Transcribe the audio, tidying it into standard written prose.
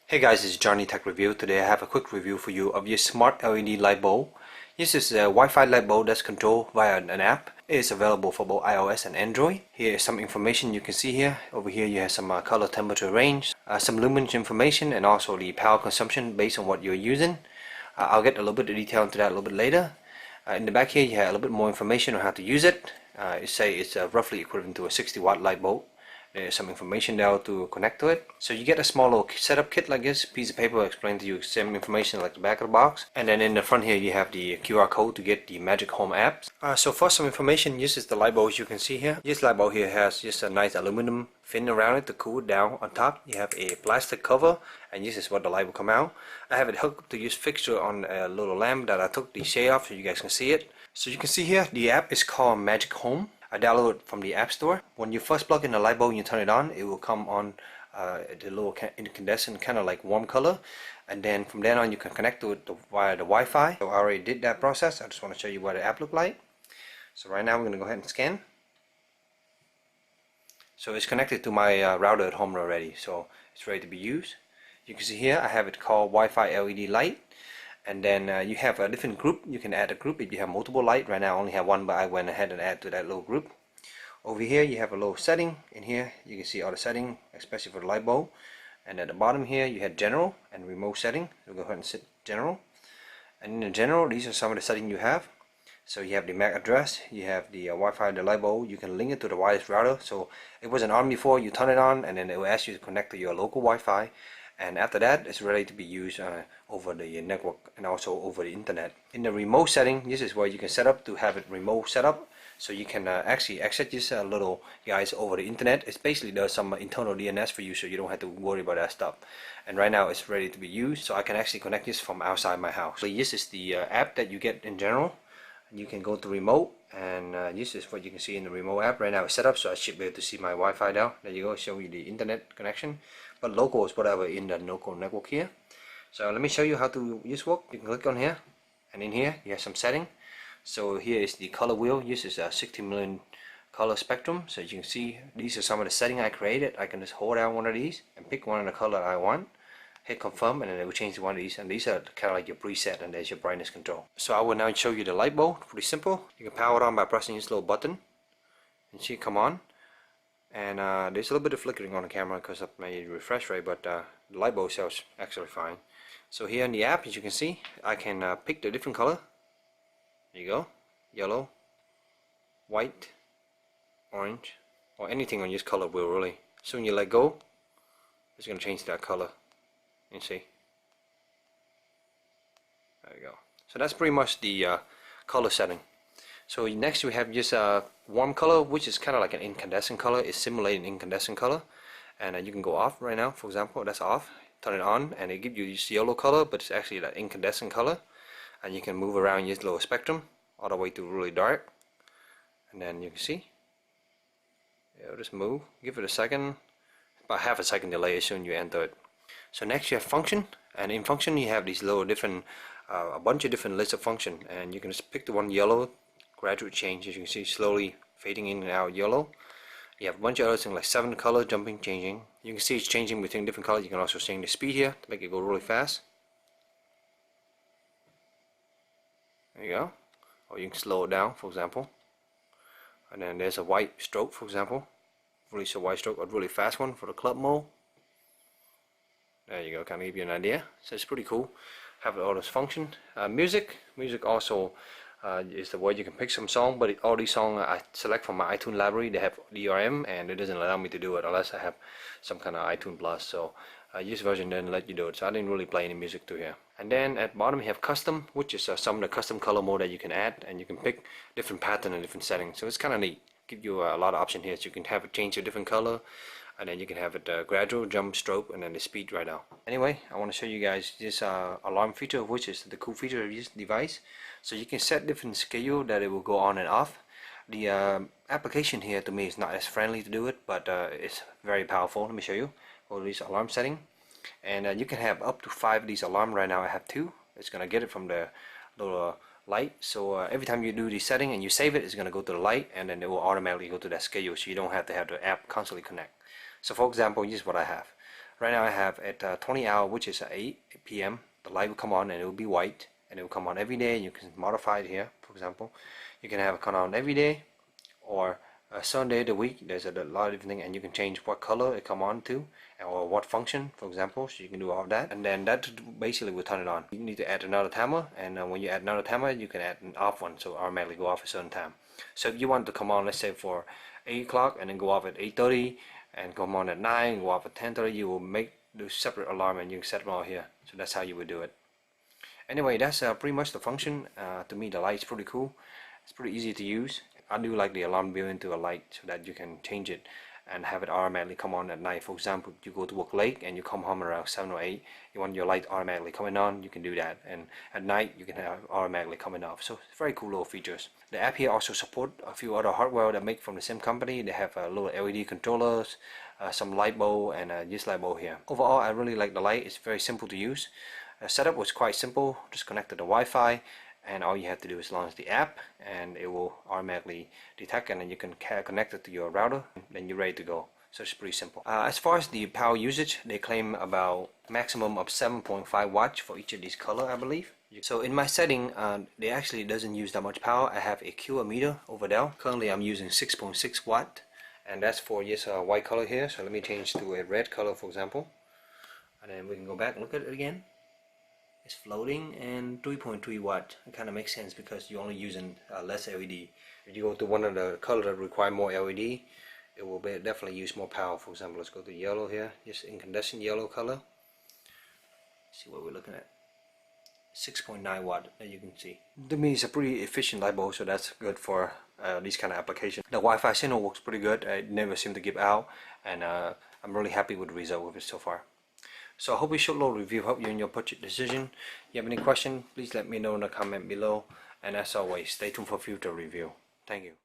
Hey guys, it's Johnny Tech Review. Today I have a quick review for you of your smart LED light bulb. This is a Wi-Fi light bulb that's controlled via an app. It is available for both iOS and Android. Here is some information you can see here. Over here you have some color temperature range, some lumens information, and also the power consumption based on what you're using. I'll get a little bit of detail into that a little bit later. In the back here you have a little bit more information on how to use it. It say it's roughly equivalent to a 60-watt light bulb. There's some information there to connect to it. So you get a small little setup kit like this. Piece of paper will explain to you some information like the back of the box. And then in the front here you have the QR code to get the Magic Home apps. So for some information, this is the light bulb you can see here. This light bulb here has just a nice aluminum fin around it to cool it down. On top you have a plastic cover, and this is what the light will come out. I have it hooked up to this fixture on a little lamp that I took the shade off so you guys can see it. So you can see here the app is called Magic Home. I downloaded it from the App Store. When you first plug in the light bulb and you turn it on, it will come on the little incandescent kind of like warm color, and then from then on you can connect to it via the Wi-Fi. So I already did that process. I just want to show you what the app look like. So right now we're going to go ahead and scan. So it's connected to my router at home already, so it's ready to be used. You can see here I have it called Wi-Fi LED light. And then you have a different group. You can add a group if you have multiple light. Right now I only have one, but I went ahead and add to that little group. Over here you have a little setting. In here you can see all the settings, especially for the light bulb. And at the bottom here you have general and remote setting. So go ahead and set general. And in the general, these are some of the settings you have. So you have the MAC address, you have the Wi-Fi, the light bulb. You can link it to the wireless router. So it wasn't on before. You turn it on, and then it will ask you to connect to your local Wi-Fi. And after that, it's ready to be used over the network and also over the internet. In the remote setting, this is where you can set up to have it remote setup. So you can actually access this little guys over the internet. It basically does some internal DNS for you, so you don't have to worry about that stuff. And right now it's ready to be used, so I can actually connect this from outside my house. So this is the app that you get in general. You can go to remote, and this is what you can see in the remote app. Right now it's set up, so I should be able to see my Wi-Fi now. There you go, show you the internet connection. But local is whatever in the local network here. So let me show you how to use work. You can click on here, and in here you have some setting. So here is the color wheel. This is a 60 million color spectrum. So you can see these are some of the settings I created. I can just hold down one of these and pick one of the color I want. Hit confirm, and then it will change to one of these, and these are kind of like your preset, and there's your brightness control. So I will now show you the light bulb. Pretty simple. You can power it on by pressing this little button and see it come on. And there's a little bit of flickering on the camera because of my refresh rate, but the light bulb sells actually fine. So here in the app, as you can see, I can pick the different color. There you go, yellow, white, orange, or anything on this color wheel really. Soon you let go, it's going to change that color. You see, there you go. So that's pretty much the color setting. So next we have just a warm color, which is kind of like an incandescent color. It's simulating incandescent color, and you can go off right now. For example, that's off. Turn it on, and it gives you this yellow color, but it's actually that incandescent color. And you can move around this little spectrum all the way to really dark, and then you can see. It'll just move. Give it a second, about half a second delay as soon as you enter it. So next you have function, and in function you have these little different, a bunch of different lists of function, and you can just pick the one yellow. Gradual change, as you can see, slowly fading in and out yellow. You have a bunch of other things like 7 color jumping, changing. You can see it's changing between different colors. You can also change the speed here to make it go really fast. There you go. Or you can slow it down, for example. And then there's a white stroke, for example. Release a white stroke, or really fast one for the club mode. There you go, kind of give you an idea. So it's pretty cool. Have all this function. Music also is the way you can pick some song, but all these songs I select from my iTunes library. They have DRM, and it doesn't allow me to do it unless I have some kind of iTunes Plus. So this version doesn't let you do it, so I didn't really play any music to here. And then at bottom you have custom, which is some of the custom color mode that you can add, and you can pick different pattern and different settings. So it's kind of neat. Give you a lot of options here. So you can have it change to a different color, and then you can have it gradual, jump, stroke, and then the speed right now. Anyway, I want to show you guys this alarm feature, which is the cool feature of this device. So you can set different schedule that it will go on and off. The application here to me is not as friendly to do it, but it's very powerful. Let me show you. Go to this alarm setting, and you can have up to 5 of these alarm. Right now I have 2. It's gonna get it from the little light. So every time you do the setting and you save it, it's gonna go to the light, and then it will automatically go to that schedule, so you don't have to have the app constantly connect. So for example, this is what I have. Right now I have at 20 hour, which is at 8 p.m. the light will come on and it will be white, and it will come on every day. You can modify it here. For example, you can have it come on every day, or Sunday of the week. There's a lot of different things, and you can change what color it come on to, or what function, for example. So you can do all that, and then that basically will turn it on. You need to add another timer, and when you add another timer, you can add an off one, so automatically go off a certain time. So if you want to come on, let's say for 8 o'clock, and then go off at 8:30, and come on at 9, go off at 10:30, you will make the separate alarm, and you can set them all here. So that's how you would do it. Anyway, that's pretty much the function. To me, the light's pretty cool. It's pretty easy to use. I do like the alarm built into a light so that you can change it and have it automatically come on at night. For example, you go to work late and you come home around 7 or 8, you want your light automatically coming on, you can do that. And at night, you can have it automatically coming off. So it's very cool little features. The app here also support a few other hardware that make from the same company. They have little LED controllers, some light bulb, and this light bulb here. Overall, I really like the light. It's very simple to use. Setup was quite simple. Just connect to the Wi-Fi, and all you have to do is launch the app, and it will automatically detect, and then you can connect it to your router, and then you're ready to go. So it's pretty simple. As far as the power usage, they claim about maximum of 7.5 watts for each of these color, I believe. So in my setting, they actually doesn't use that much power. I have a QR meter over there. Currently I'm using 6.6 watt, and that's for this white color here. So let me change to a red color, for example, and then we can go back and look at it again. It's floating, and 3.3 watt. It kind of makes sense because you're only using less LED. If you go to one of the colors that require more LED, it will definitely use more power. For example, let's go to yellow here, just incandescent yellow color. Let's see what we're looking at. 6.9 watt, as you can see. To me, it's a pretty efficient light bulb, so that's good for these kind of applications. The Wi-Fi signal works pretty good. It never seems to give out, and I'm really happy with the result of it so far. So I hope this short little review helped you in your purchase decision. If you have any question, please let me know in the comment below. And as always, stay tuned for future review. Thank you.